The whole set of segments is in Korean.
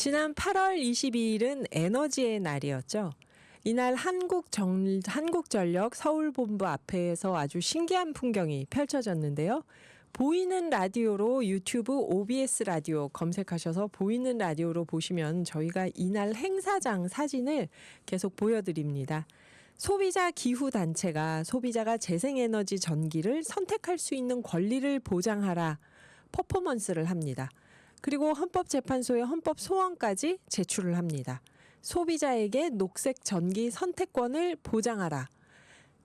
지난 8월 22일은 에너지의 날이었죠. 이날 한국전력 서울본부 앞에서 아주 신기한 풍경이 펼쳐졌는데요. 보이는 라디오로 유튜브 OBS 라디오 검색하셔서 보이는 라디오로 보시면 저희가 이날 행사장 사진을 계속 보여드립니다. 소비자 기후단체가 소비자가 재생에너지 전기를 선택할 수 있는 권리를 보장하라 퍼포먼스를 합니다. 그리고 헌법재판소에 헌법 소원까지 제출을 합니다. 소비자에게 녹색 전기 선택권을 보장하라.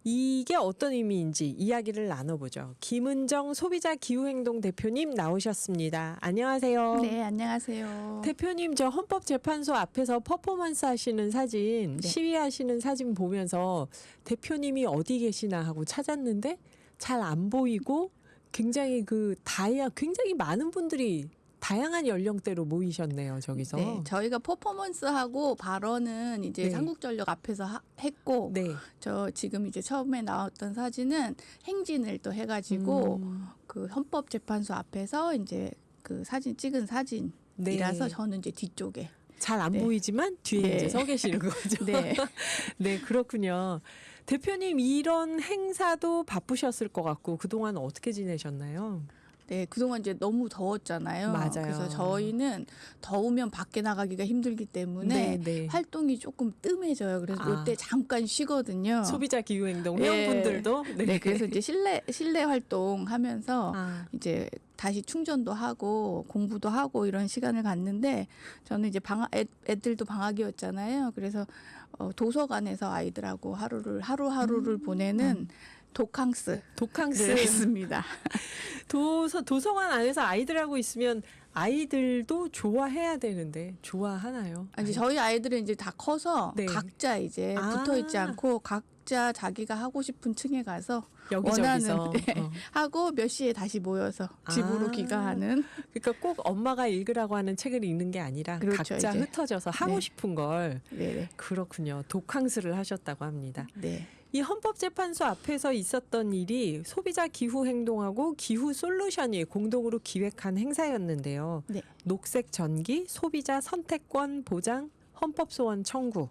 이게 어떤 의미인지 이야기를 나눠보죠. 김은정 소비자 기후행동 대표님 나오셨습니다. 안녕하세요. 네, 안녕하세요. 대표님, 저 헌법재판소 앞에서 퍼포먼스 하시는 사진, 네. 시위하시는 사진 보면서 대표님이 어디 계시나 하고 찾았는데 잘 안 보이고 굉장히 굉장히 많은 분들이 다양한 연령대로 모이셨네요, 저기서. 네, 저희가 퍼포먼스하고 발언은 이제 네. 한국전력 앞에서 했고, 네. 저 지금 이제 처음에 나왔던 사진은 행진을 또 해가지고 그 헌법재판소 앞에서 이제 그 사진 찍은 사진이라서 네. 저는 이제 뒤쪽에. 잘 안 네. 보이지만 뒤에 네. 이제 서 계시는 거죠. 네. 네, 그렇군요. 대표님, 이런 행사도 바쁘셨을 것 같고 그동안 어떻게 지내셨나요? 네, 그동안 이제 너무 더웠잖아요. 맞아요. 그래서 저희는 더우면 밖에 나가기가 힘들기 때문에 네, 네. 활동이 조금 뜸해져요. 그래서 이때 잠깐 쉬거든요. 소비자 기후행동 네. 회원분들도. 네, 그래서 이제 실내 활동하면서 이제 다시 충전도 하고 공부도 하고 이런 시간을 갖는데 저는 이제 애들도 방학이었잖아요. 그래서 도서관에서 아이들하고 하루하루를 보내는 도캉스 했습니다. 도서관 안에서 아이들하고 있으면 아이들도 좋아해야 되는데 좋아하나요? 아니, 저희 아이들은 이제 다 커서 네. 각자 이제 붙어 있지 않고 각자 자기가 하고 싶은 층에 가서 여기저기서 원하는 하고 몇 시에 다시 모여서 집으로 귀가하는. 그러니까 꼭 엄마가 읽으라고 하는 책을 읽는 게 아니라 그렇죠, 각자 이제. 흩어져서 하고 네. 싶은 걸. 네. 그렇군요. 도캉스를 하셨다고 합니다. 네. 이 헌법재판소 앞에서 있었던 일이 소비자 기후행동하고 기후솔루션이 공동으로 기획한 행사였는데요. 네. 녹색 전기 소비자 선택권 보장 헌법소원 청구.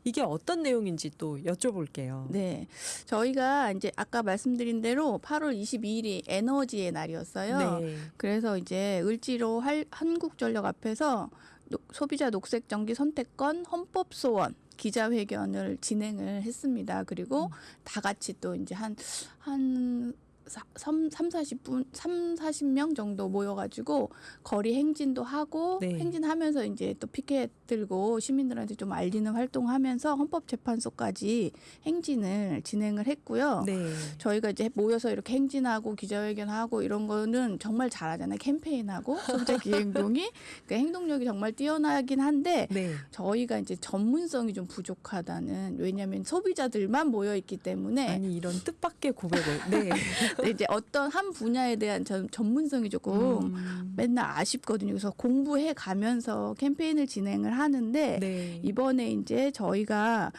이게 어떤 내용인지 또 여쭤볼게요. 네. 저희가 이제 아까 말씀드린 대로 8월 22일이 에너지의 날이었어요. 네. 그래서 이제 을지로 한국전력 앞에서 소비자 녹색 전기 선택권 헌법소원 기자회견을 진행을 했습니다. 그리고 다 같이 또 이제 한 40명 정도 모여가지고 거리 행진도 하고 네. 행진하면서 이제 또 피켓 들고 시민들한테 좀 알리는 활동하면서 헌법재판소까지 행진을 진행을 했고요. 네. 저희가 이제 모여서 이렇게 행진하고 기자회견하고 이런 거는 정말 잘하잖아요. 캠페인하고 소비자 기행동이 그러니까 행동력이 정말 뛰어나긴 한데 네. 저희가 이제 전문성이 좀 부족하다는 왜냐하면 소비자들만 모여 있기 때문에 아니 이런 뜻밖의 고백을. 네. 근데 이제 어떤 한 분야에 대한 전문성이 조금 맨날 아쉽거든요. 그래서 공부해 가면서 캠페인을 진행을 하는데 네. 이번에 이제 저희가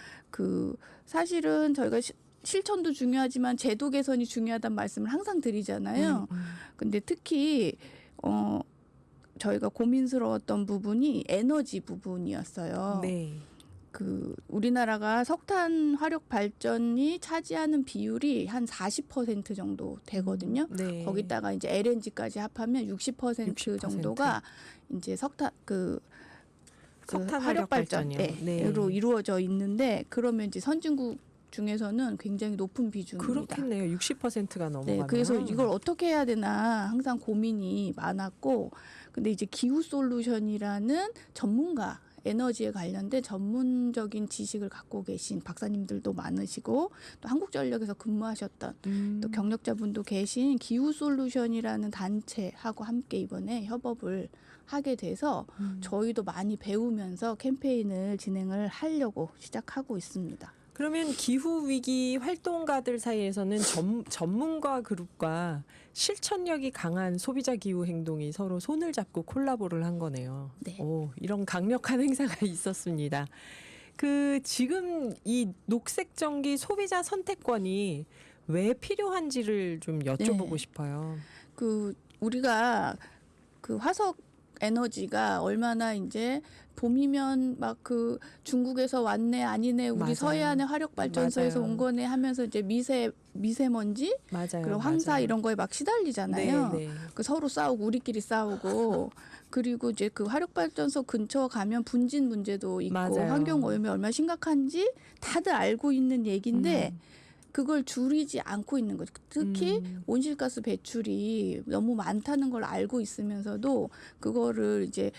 사실은 저희가 실천도 중요하지만 제도 개선이 중요하다는 말씀을 항상 드리잖아요. 근데 특히 저희가 고민스러웠던 부분이 에너지 부분이었어요. 네. 우리나라가 석탄 화력 발전이 차지하는 비율이 한 40% 정도 되거든요. 네. 거기다가 이제 LNG까지 합하면 60% 정도가 이제 석탄 화력 발전으로 네. 이루어져 있는데 그러면 이제 선진국 중에서는 굉장히 높은 비중입니다. 그렇겠네요. 60%가 넘어가면. 네, 그래서 이걸 어떻게 해야 되나 항상 고민이 많았고, 근데 이제 기후 솔루션이라는 전문가 에너지에 관련된 전문적인 지식을 갖고 계신 박사님들도 많으시고 또 한국전력에서 근무하셨던 또 경력자분도 계신 기후솔루션이라는 단체하고 함께 이번에 협업을 하게 돼서 저희도 많이 배우면서 캠페인을 진행을 하려고 시작하고 있습니다. 그러면 기후위기 활동가들 사이에서는 전문가 그룹과 실천력이 강한 소비자 기후 행동이 서로 손을 잡고 콜라보를 한 거네요. 네. 이런 강력한 행사가 있었습니다. 지금 이 녹색 전기 소비자 선택권이 왜 필요한지를 좀 여쭤보고 싶어요. 우리가 화석 에너지가 얼마나 이제 봄이면 막 그 중국에서 왔네 아니네 우리 맞아요. 서해안의 화력 발전소에서 맞아요. 온 거네 하면서 이제 미세먼지 맞아요. 그리고 황사 맞아요. 이런 거에 막 시달리잖아요. 네, 네. 그 서로 싸우고 우리끼리 싸우고 그리고 이제 그 화력 발전소 근처 가면 분진 문제도 있고 맞아요. 환경 오염이 얼마나 심각한지 다들 알고 있는 얘기인데 그걸 줄이지 않고 있는 거죠. 특히 온실가스 배출이 너무 많다는 걸 알고 있으면서도 그거를 이제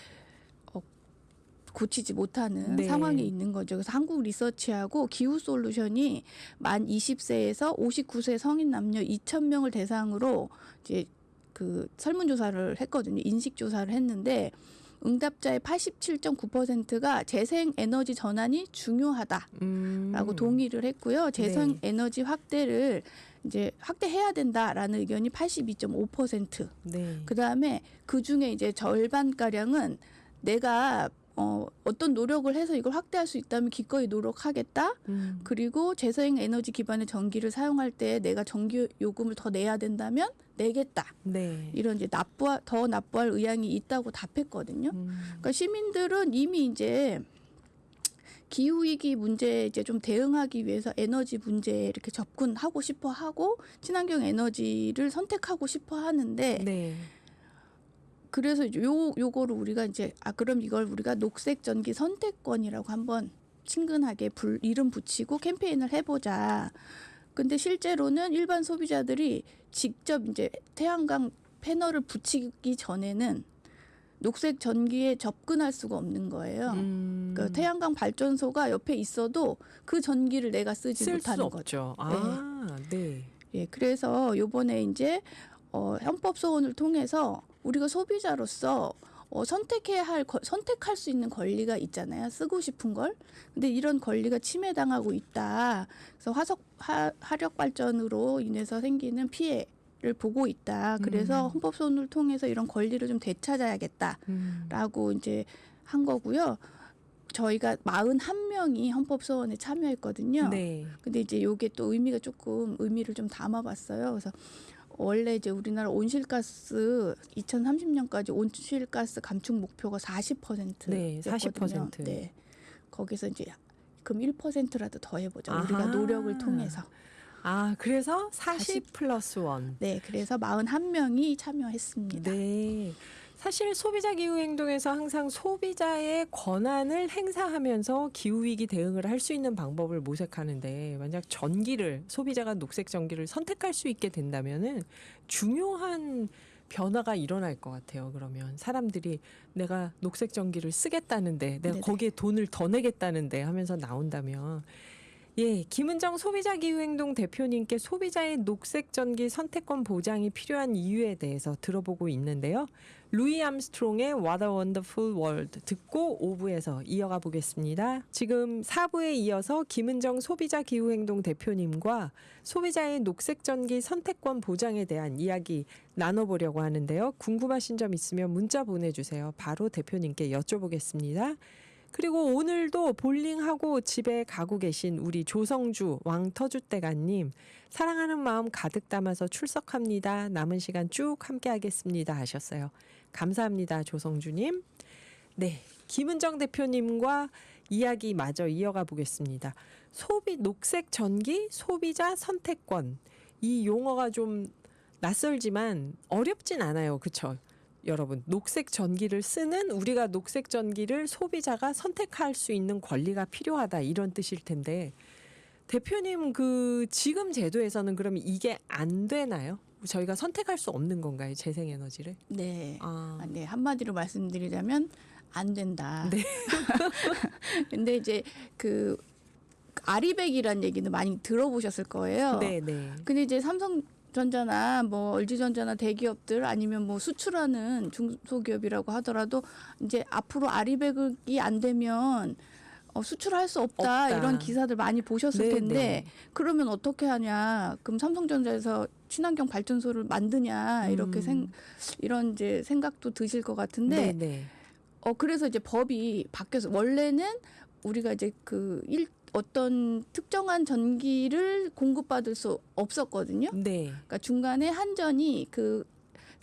고치지 못하는 네. 상황에 있는 거죠. 그래서 한국 리서치하고 기후 솔루션이 만 20세에서 59세 성인 남녀 2,000명을 대상으로 이제 그 설문조사를 했거든요. 인식조사를 했는데 응답자의 87.9%가 재생 에너지 전환이 중요하다라고 동의를 했고요. 재생 네. 에너지 확대를 이제 확대해야 된다라는 의견이 82.5%. 네. 그다음에 그중에 이제 절반 가량은 내가 어떤 노력을 해서 이걸 확대할 수 있다면 기꺼이 노력하겠다. 그리고 재생 에너지 기반의 전기를 사용할 때 내가 전기 요금을 더 내야 된다면 내겠다. 네. 이런 이제 더 납부할 의향이 있다고 답했거든요. 그러니까 시민들은 이미 이제 기후 위기 문제에 이제 좀 대응하기 위해서 에너지 문제에 이렇게 접근하고 싶어 하고 친환경 에너지를 선택하고 싶어 하는데 네. 그래서 요거를 우리가 이제 그럼 이걸 우리가 녹색 전기 선택권이라고 한번 친근하게 이름 붙이고 캠페인을 해보자. 근데 실제로는 일반 소비자들이 직접 이제 태양광 패널을 붙이기 전에는 녹색 전기에 접근할 수가 없는 거예요. 그러니까 태양광 발전소가 옆에 있어도 그 전기를 내가 쓰지 쓸 못하는 수 거죠. 없죠. 아, 네. 예, 그래서 요번에 이제 헌법 소원을 통해서 우리가 소비자로서 선택할 수 있는 권리가 있잖아요. 쓰고 싶은 걸. 근데 이런 권리가 침해당하고 있다. 그래서 화력 발전으로 인해서 생기는 피해를 보고 있다. 그래서 헌법 소원을 통해서 이런 권리를 좀 되찾아야겠다라고 이제 한 거고요. 저희가 41명이 헌법 소원에 참여했거든요. 네. 근데 이제 요게 또 의미를 좀 담아봤어요. 그래서 원래 이제 우리나라 온실가스 2030년까지 온실가스 감축 목표가 40%. 네, 40%. 네. 거기서 이제 그럼 1%라도 더 해보자. 아하. 우리가 노력을 통해서. 그래서 40 플러스 1. 네, 그래서 41명이 참여했습니다. 네. 사실 소비자 기후 행동에서 항상 소비자의 권한을 행사하면서 기후 위기 대응을 할 수 있는 방법을 모색하는데 만약 소비자가 녹색 전기를 선택할 수 있게 된다면은 중요한 변화가 일어날 것 같아요. 그러면 사람들이 내가 녹색 전기를 쓰겠다는데 내가 네네. 거기에 돈을 더 내겠다는데 하면서 나온다면 예, 김은정 소비자기후행동 대표님께 소비자의 녹색 전기 선택권 보장이 필요한 이유에 대해서 들어보고 있는데요. 루이 암스트롱의 What a Wonderful World 듣고 5부에서 이어가 보겠습니다. 지금 4부에 이어서 김은정 소비자기후행동 대표님과 소비자의 녹색 전기 선택권 보장에 대한 이야기 나눠보려고 하는데요. 궁금하신 점 있으면 문자 보내주세요. 바로 대표님께 여쭤보겠습니다. 그리고 오늘도 볼링하고 집에 가고 계신 우리 조성주 왕터주대가님 사랑하는 마음 가득 담아서 출석합니다. 남은 시간 쭉 함께하겠습니다 하셨어요. 감사합니다 조성주님. 네, 김은정 대표님과 이야기 마저 이어가 보겠습니다. 녹색 전기 소비자 선택권 이 용어가 좀 낯설지만 어렵진 않아요. 그렇죠? 여러분, 녹색 전기를 쓰는 우리가 녹색 전기를 소비자가 선택할 수 있는 권리가 필요하다 이런 뜻일 텐데 대표님 지금 제도에서는 그러면 이게 안 되나요? 저희가 선택할 수 없는 건가요? 재생에너지를? 네. 아, 네, 한마디로 말씀드리자면 안 된다. 네. 근데 이제 그 아리백이라는 얘기는 많이 들어보셨을 거예요. 네, 네. 근데 이제 삼성전자나 뭐 LG전자나 대기업들 아니면 뭐 수출하는 중소기업이라고 하더라도 이제 앞으로 아리백이 안 되면 수출할 수 없다 이런 기사들 많이 보셨을 텐데 그러면 어떻게 하냐? 그럼 삼성전자에서 친환경 발전소를 만드냐 이렇게 이런 이제 생각도 드실 것 같은데 네. 그래서 이제 법이 바뀌어서 원래는 우리가 이제 어떤 특정한 전기를 공급받을 수 없었거든요. 네. 그러니까 중간에 한전이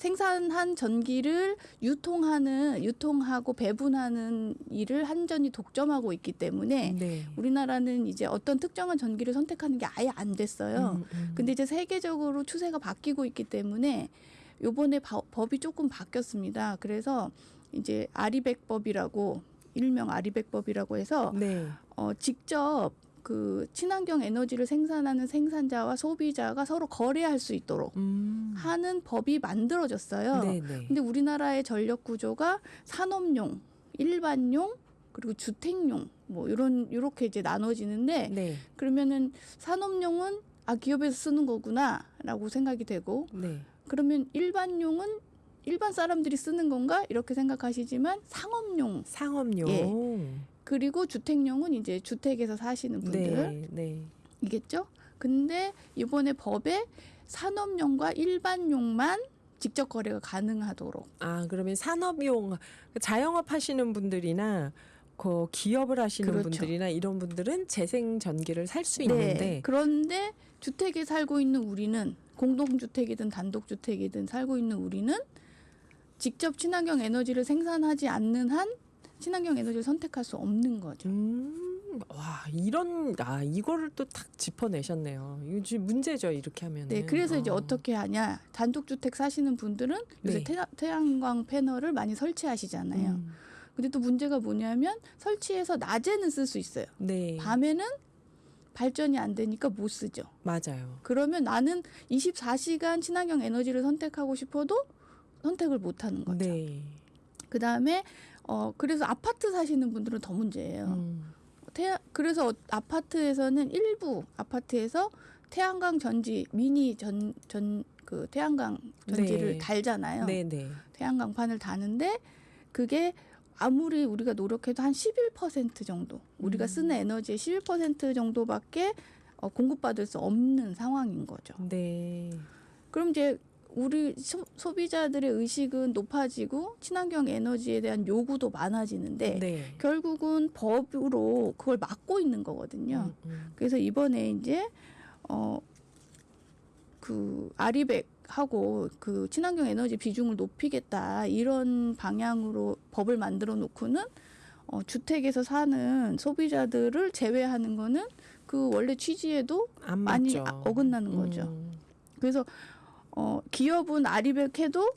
생산한 전기를 유통하고 배분하는 일을 한전이 독점하고 있기 때문에 네. 우리나라는 이제 어떤 특정한 전기를 선택하는 게 아예 안 됐어요. 근데 이제 세계적으로 추세가 바뀌고 있기 때문에 요번에 법이 조금 바뀌었습니다. 그래서 이제 아리백법이라고 일명 아리백법이라고 해서 네. 직접 그 친환경 에너지를 생산하는 생산자와 소비자가 서로 거래할 수 있도록 하는 법이 만들어졌어요. 네, 네. 근데 우리나라의 전력 구조가 산업용, 일반용, 그리고 주택용 뭐 이렇게 이제 나눠지는데 네. 그러면은 산업용은 기업에서 쓰는 거구나라고 생각이 되고 네. 그러면 일반용은 일반 사람들이 쓰는 건가 이렇게 생각하시지만 상업용 상업용. 예. 그리고 주택용은 이제 주택에서 사시는 분들 네. 네. 이겠죠? 근데 이번에 법에 산업용과 일반용만 직접 거래가 가능하도록. 그러면 산업용 자영업 하시는 분들이나 그 기업을 하시는 그렇죠. 분들이나 이런 분들은 재생 전기를 살 수 있는데 그런데 주택에 살고 있는 우리는 공동주택이든 단독주택이든 살고 있는 우리는 직접 친환경 에너지를 생산하지 않는 한 친환경 에너지를 선택할 수 없는 거죠. 와, 이거를 또 딱 짚어내셨네요. 이거 지금 문제죠, 이렇게 하면은. 네, 그래서 이제 어떻게 하냐? 단독주택 사시는 분들은 요새 네. 태양광 패널을 많이 설치하시잖아요. 근데 또 문제가 뭐냐면 설치해서 낮에는 쓸 수 있어요. 네. 밤에는 발전이 안 되니까 못 쓰죠. 맞아요. 그러면 나는 24시간 친환경 에너지를 선택하고 싶어도 선택을 못 하는 거죠. 네. 그다음에 그래서 아파트 사시는 분들은 더 문제예요. 그래서 아파트에서는 일부 아파트에서 태양광 전지 미니 그 태양광 전지를 네. 달잖아요. 네, 네. 태양광판을 다는데 그게 아무리 우리가 노력해도 한 11% 정도 우리가 쓰는 에너지의 11% 정도밖에 공급받을 수 없는 상황인 거죠. 네. 그럼 이제 우리 소비자들의 의식은 높아지고 친환경 에너지에 대한 요구도 많아지는데 네. 결국은 법으로 그걸 막고 있는 거거든요. 그래서 이번에 이제 그 아리백하고 그 친환경 에너지 비중을 높이겠다 이런 방향으로 법을 만들어 놓고는 주택에서 사는 소비자들을 제외하는 거는 그 원래 취지에도 안 많이 맞죠. 어긋나는 거죠. 그래서 기업은 아리백해도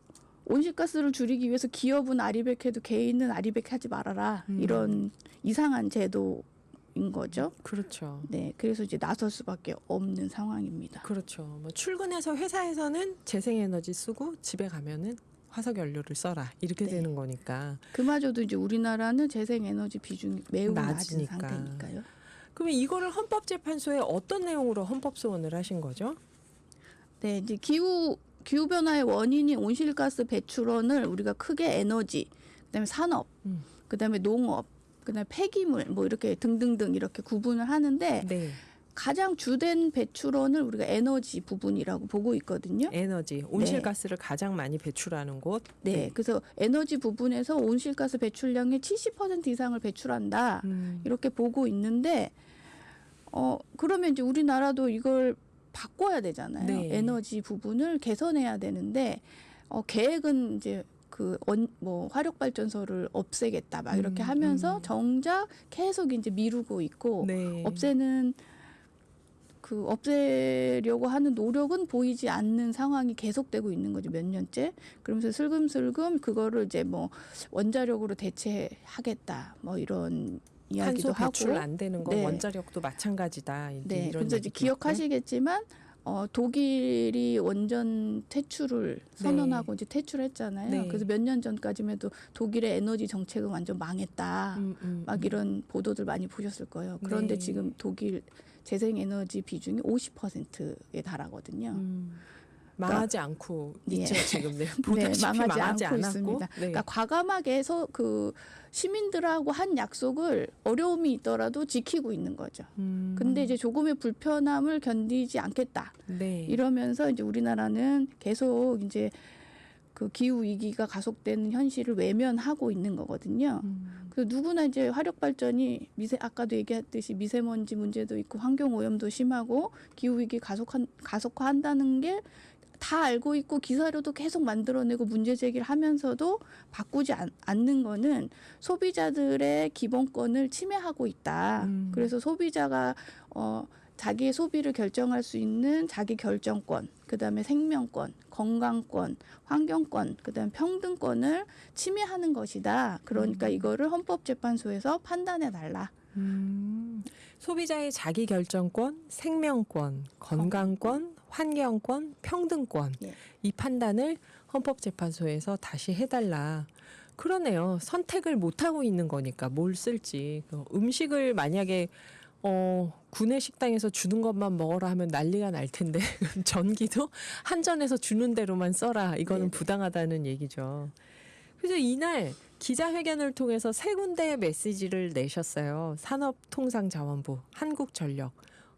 온실가스를 줄이기 위해서 기업은 아리백해도 개인은 아리백하지 말아라 이런 이상한 제도인 거죠. 그렇죠. 네, 그래서 이제 나설 수밖에 없는 상황입니다. 그렇죠. 뭐 출근해서 회사에서는 재생에너지 쓰고 집에 가면은 화석연료를 써라 이렇게 네. 되는 거니까. 그마저도 이제 우리나라는 재생에너지 비중이 매우 낮은 낮으니까. 상태니까요. 그러면 이거를 헌법재판소에 어떤 내용으로 헌법 소원을 하신 거죠? 네, 이제 기후 변화의 원인이 온실가스 배출원을 우리가 크게 에너지, 그다음에 산업, 그다음에 농업, 그다음에 폐기물 뭐 이렇게 등등등 이렇게 구분을 하는데 네. 가장 주된 배출원을 우리가 에너지 부분이라고 보고 있거든요. 에너지, 온실가스를 가장 많이 배출하는 곳. 네, 그래서 에너지 부분에서 온실가스 배출량의 70% 이상을 배출한다 이렇게 보고 있는데 그러면 이제 우리나라도 이걸 바꿔야 되잖아요. 네. 에너지 부분을 개선해야 되는데 계획은 이제 뭐 화력 발전소를 없애겠다 막 이렇게 하면서 정작 계속 이제 미루고 있고 네. 없애려고 하는 노력은 보이지 않는 상황이 계속되고 있는 거죠, 몇 년째. 그러면서 슬금슬금 그거를 이제 뭐 원자력으로 대체하겠다 뭐 이런 이야기도 탄소 배출 하고. 안 되는 건 네. 원자력도 마찬가지다. 네, 이런 그래서 이제 얘기도 기억하시겠지만 독일이 원전 퇴출을 선언하고 이제 퇴출했잖아요. 네. 그래서 몇 년 전까지만 해도 독일의 에너지 정책은 완전 망했다. 막 이런 보도들 많이 보셨을 거예요. 그런데 네. 지금 독일 재생에너지 비중이 50%에 달하거든요. 망하지 않고 있죠, 예. 지금. 네. 네, 보다시피 망하지 망하지 않고 않았고. 있습니다. 네. 그러니까 과감하게 시민들하고 한 약속을 어려움이 있더라도 지키고 있는 거죠. 근데 이제 조금의 불편함을 견디지 않겠다. 네. 이러면서 이제 우리나라는 계속 이제 그 기후 위기가 가속되는 현실을 외면하고 있는 거거든요. 그래서 누구나 이제 화력 발전이 아까도 얘기했듯이 미세먼지 문제도 있고 환경 오염도 심하고 기후 위기 가속화한다는 게 다 알고 있고 기사료도 계속 만들어내고 문제 제기를 하면서도 바꾸지 않는 거는 소비자들의 기본권을 침해하고 있다. 그래서 소비자가 자기의 소비를 결정할 수 있는 자기 결정권, 그다음에 생명권, 건강권, 환경권, 그다음에 평등권을 침해하는 것이다. 그러니까 이거를 헌법재판소에서 판단해 달라. 소비자의 자기 결정권, 생명권, 건강권, 환경권, 평등권 예. 이 판단을 헌법재판소에서 다시 해달라. 그러네요. 선택을 못 하고 있는 거니까 뭘 쓸지. 음식을 만약에 구내 식당에서 주는 것만 먹어라 하면 난리가 날 텐데 전기도 한전에서 주는 대로만 써라. 이거는 네네. 부당하다는 얘기죠. 그래서 이날 기자회견을 통해서 세 군데의 메시지를 내셨어요. 산업통상자원부, 한국전력,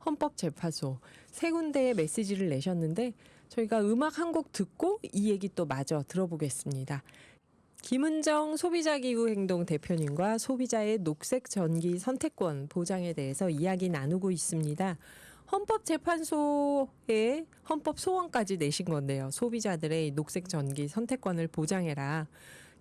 헌법재판소 세 군데의 메시지를 내셨는데 저희가 음악 한 곡 듣고 이 얘기 또 마저 들어보겠습니다. 김은정 소비자기후행동 대표님과 소비자의 녹색 전기 선택권 보장에 대해서 이야기 나누고 있습니다. 헌법재판소에 헌법 소원까지 내신 건데요. 소비자들의 녹색 전기 선택권을 보장해라.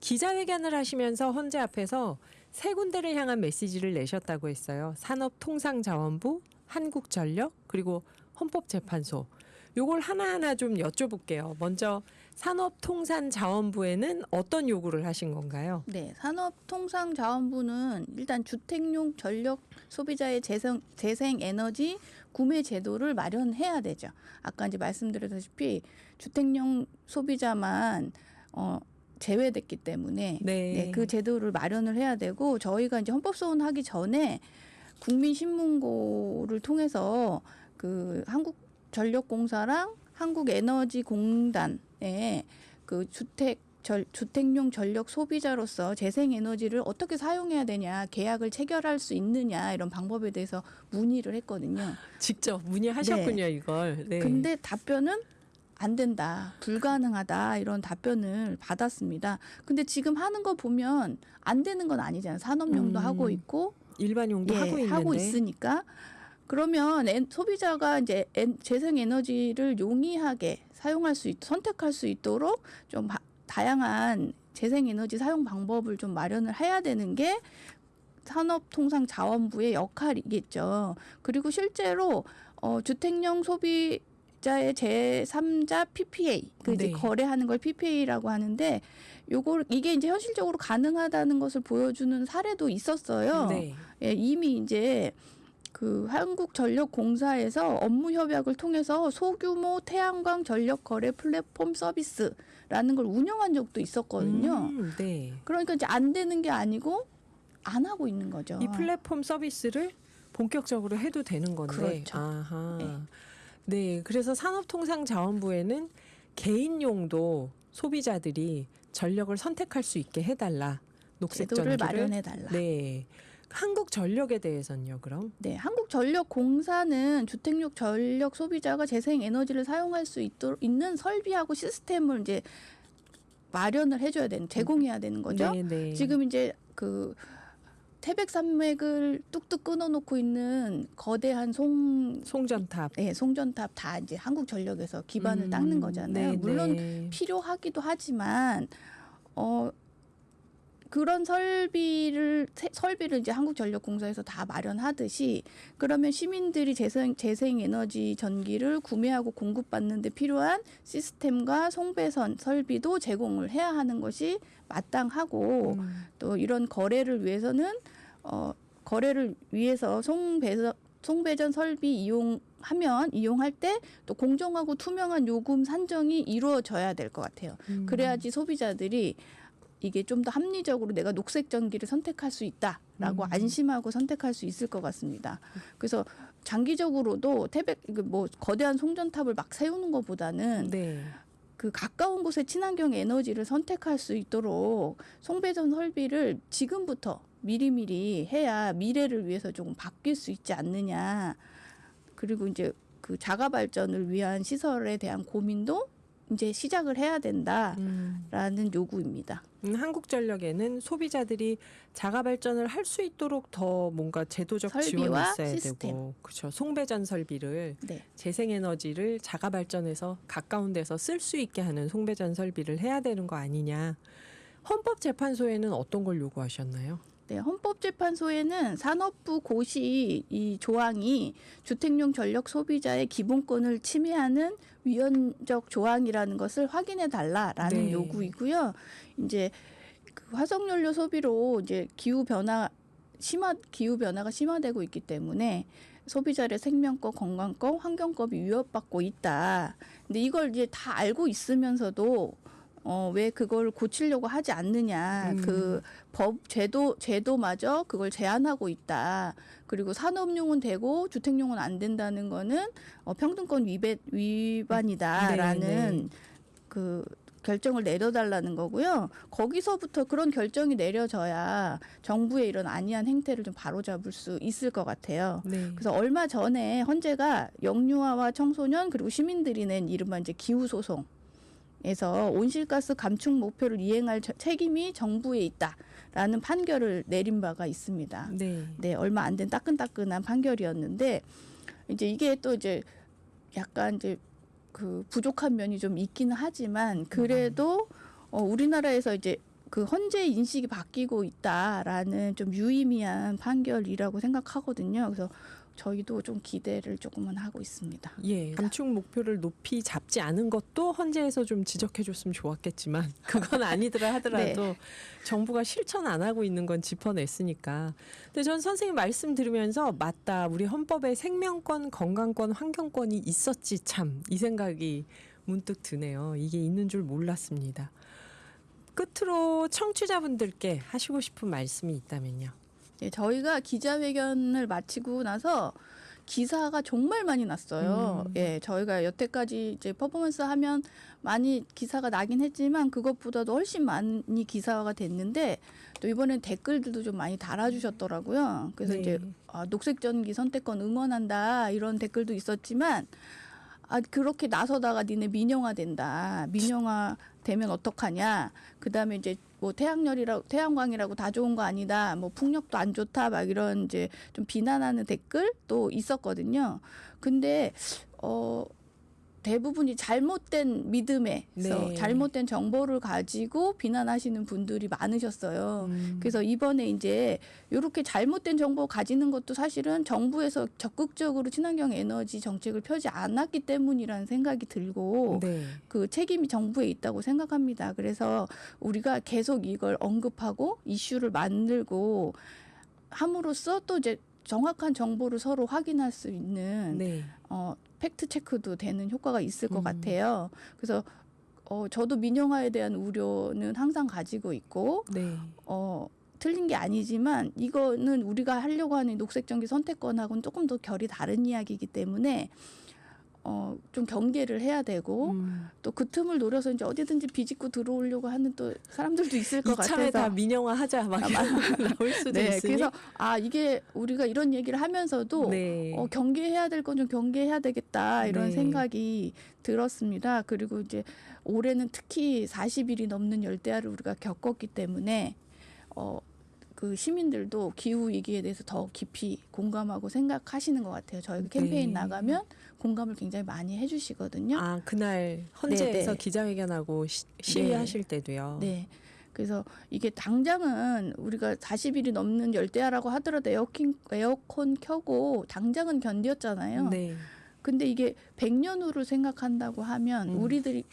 기자회견을 하시면서 헌재 앞에서 세 군데를 향한 메시지를 내셨다고 했어요. 산업통상자원부, 한국전력, 그리고 헌법재판소. 요걸 하나하나 좀 여쭤볼게요. 먼저 산업통상자원부에는 어떤 요구를 하신 건가요? 네, 산업통상자원부는 일단 주택용 전력 소비자의 재생에너지 구매 제도를 마련해야 되죠. 아까 이제 말씀드렸다시피 주택용 소비자만 제외됐기 때문에 네. 그 제도를 마련을 해야 되고 저희가 이제 헌법소원하기 전에 국민신문고를 통해서 그 한국전력공사랑 한국에너지공단에 그 주택용 전력 소비자로서 재생에너지를 어떻게 사용해야 되냐, 계약을 체결할 수 있느냐 이런 방법에 대해서 문의를 했거든요. 직접 문의하셨군요, 네. 이걸. 네. 근데 답변은 안 된다, 불가능하다 이런 답변을 받았습니다. 근데 지금 하는 거 보면 안 되는 건 아니잖아요. 산업용도 하고 있고 일반용도 하고 있는데. 하고 있으니까 그러면 소비자가 이제 재생에너지를 용이하게 사용할 수 선택할 수 있도록 좀 다양한 재생에너지 사용 방법을 좀 마련을 해야 되는 게 산업통상자원부의 역할이겠죠. 그리고 실제로 주택용 소비자의 제3자 PPA, 이제 네. 거래하는 걸 PPA라고 하는데 이게 이제 현실적으로 가능하다는 것을 보여주는 사례도 있었어요. 네. 예, 이미 이제 그 한국전력공사에서 업무 협약을 통해서 소규모 태양광 전력 거래 플랫폼 서비스라는 걸 운영한 적도 있었거든요. 네. 그러니까 이제 안 되는 게 아니고 안 하고 있는 거죠. 이 플랫폼 서비스를 본격적으로 해도 되는 건데. 그렇죠. 아하. 네. 네. 그래서 산업통상자원부에는 개인용도 소비자들이 전력을 선택할 수 있게 해달라. 녹색 제도를 전기를 마련해 달라. 네. 한국전력에 대해서는요, 그럼? 네, 한국전력공사는 주택용 전력 소비자가 재생에너지를 사용할 수 있는 설비하고 시스템을 이제 마련을 해줘야 되는, 제공해야 되는 거죠. 네, 네. 지금 이제 그 태백산맥을 뚝뚝 끊어놓고 있는 거대한 송전탑. 송전탑 다 이제 한국전력에서 기반을 닦는 거잖아요. 네, 물론 네. 필요하기도 하지만 그런 설비를 이제 한국전력공사에서 다 마련하듯이 그러면 시민들이 재생에너지 전기를 구매하고 공급받는 데 필요한 시스템과 송배선 설비도 제공을 해야 하는 것이 마땅하고 또 이런 거래를 위해서는 거래를 위해서 송배전 설비 이용할 때 또 공정하고 투명한 요금 산정이 이루어져야 될 것 같아요. 그래야지 소비자들이 이게 좀 더 합리적으로 내가 녹색 전기를 선택할 수 있다라고 안심하고 선택할 수 있을 것 같습니다. 그래서 장기적으로도 거대한 송전탑을 막 세우는 것보다는 네. 그 가까운 곳에 친환경 에너지를 선택할 수 있도록 송배전 설비를 지금부터 미리미리 해야 미래를 위해서 조금 바뀔 수 있지 않느냐. 그리고 이제 그 자가 발전을 위한 시설에 대한 고민도 이제 시작을 해야 된다라는 요구입니다. 한국전력에는 소비자들이 자가 발전을 할 수 있도록 더 뭔가 제도적 지원이 설비와 있어야 시스템. 되고, 그렇죠. 송배전 설비를 네. 재생에너지를 자가 발전해서 가까운 데서 쓸 수 있게 하는 송배전 설비를 해야 되는 거 아니냐. 헌법재판소에는 어떤 걸 요구하셨나요? 네, 헌법재판소에는 산업부 고시 이 조항이 주택용 전력 소비자의 기본권을 침해하는 위헌적 조항이라는 것을 확인해 달라라는 네. 요구이고요. 이제 그 화석연료 소비로 이제 기후 변화가 심화되고 있기 때문에 소비자의 생명권, 건강권, 환경권이 위협받고 있다. 근데 이걸 이제 다 알고 있으면서도 왜 그걸 고치려고 하지 않느냐. 그 법 제도마저 그걸 제한하고 있다. 그리고 산업용은 되고 주택용은 안 된다는 거는 평등권 위반이다라는 네. 그 결정을 내려달라는 거고요. 거기서부터 그런 결정이 내려져야 정부의 이런 안이한 행태를 좀 바로잡을 수 있을 것 같아요. 네. 그래서 얼마 전에 헌재가 영유아와 청소년 그리고 시민들이 낸 이른바 이제 기후 소송에서 온실가스 감축 목표를 이행할 책임이 정부에 있다라는 판결을 내린 바가 있습니다. 네. 네, 얼마 안 된 따끈따끈한 판결이었는데 이제 이게 또 이제 약간 이제 그 부족한 면이 좀 있기는 하지만 그래도 우리나라에서 이제 그 헌재 인식이 바뀌고 있다라는 좀 유의미한 판결이라고 생각하거든요. 그래서 저희도 좀 기대를 조금은 하고 있습니다. 예, 감축 목표를 높이 잡지 않은 것도 헌재에서 좀 지적해줬으면 좋았겠지만 그건 아니더라 하더라도 네. 정부가 실천 안 하고 있는 건 짚어냈으니까. 근데 전 선생님 말씀 들으면서 맞다, 우리 헌법에 생명권, 건강권, 환경권이 있었지 참, 이 생각이 문득 드네요. 이게 있는 줄 몰랐습니다. 끝으로 청취자분들께 하시고 싶은 말씀이 있다면요. 네, 저희가 기자회견을 마치고 나서 기사가 정말 많이 났어요. 예, 저희가 여태까지 이제 퍼포먼스 하면 많이 기사가 나긴 했지만 그것보다도 훨씬 많이 기사화가 됐는데 또 이번엔 댓글들도 좀 많이 달아주셨더라고요. 그래서 네. 이제 녹색전기 선택권 응원한다 이런 댓글도 있었지만 그렇게 나서다가 니네 민영화 된다. 민영화 되면 어떡하냐. 그다음에 이제 뭐 태양광이라고 다 좋은 거 아니다. 뭐 풍력도 안 좋다. 막 이런 이제 좀 비난하는 댓글도 있었거든요. 근데 대부분이 잘못된 믿음에서 네. 잘못된 정보를 가지고 비난하시는 분들이 많으셨어요. 그래서 이번에 이제 이렇게 잘못된 정보 가지는 것도 사실은 정부에서 적극적으로 친환경 에너지 정책을 펴지 않았기 때문이라는 생각이 들고 네. 그 책임이 정부에 있다고 생각합니다. 그래서 우리가 계속 이걸 언급하고 이슈를 만들고 함으로써 또 이제 정확한 정보를 서로 확인할 수 있는 네. 팩트 체크도 되는 효과가 있을 것 같아요. 그래서 저도 민영화에 대한 우려는 항상 가지고 있고 네. 틀린 게 아니지만 이거는 우리가 하려고 하는 녹색전기 선택권하고는 조금 더 결이 다른 이야기이기 때문에 좀 경계를 해야 되고 또 그 틈을 노려서 이제 어디든지 비집고 들어오려고 하는 또 사람들도 있을 것 이참에 같아서 다 민영화 하자 막 나올 수도 네, 있으니. 그래서 이게 우리가 이런 얘기를 하면서도 네. 경계해야 될 건 좀 경계해야 되겠다 이런 네. 생각이 들었습니다. 그리고 이제 올해는 특히 40일이 넘는 열대야를 우리가 겪었기 때문에 그 시민들도 기후 위기에 대해서 더 깊이 공감하고 생각하시는 것 같아요. 저희 캠페인 네. 나가면 공감을 굉장히 많이 해주시거든요. 그날 헌재에서 네. 기자회견하고 시위하실 네. 때도요. 네. 그래서 이게 당장은 우리가 40일이 넘는 열대야라고 하더라도 에어컨 켜고 당장은 견뎠잖아요. 네. 근데 이게 100년 후를 생각한다고 하면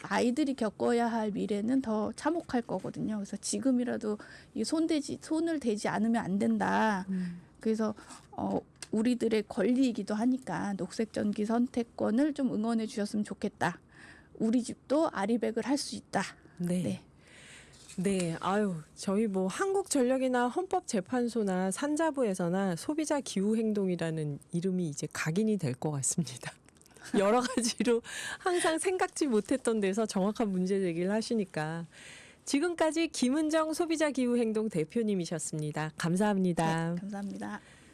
아이들이 겪어야 할 미래는 더 참혹할 거거든요. 그래서 지금이라도 이 손을 대지 않으면 안 된다. 그래서 우리들의 권리이기도 하니까 녹색전기 선택권을 좀 응원해 주셨으면 좋겠다. 우리 집도 아리백을 할 수 있다. 네. 네. 네, 저희 뭐 한국전력이나 헌법재판소나 산자부에서나 소비자 기후행동이라는 이름이 이제 각인이 될 것 같습니다. 여러 가지로 항상 생각지 못했던 데서 정확한 문제 제기를 하시니까. 지금까지 김은정 소비자 기후행동 대표님이셨습니다. 감사합니다. 네, 감사합니다.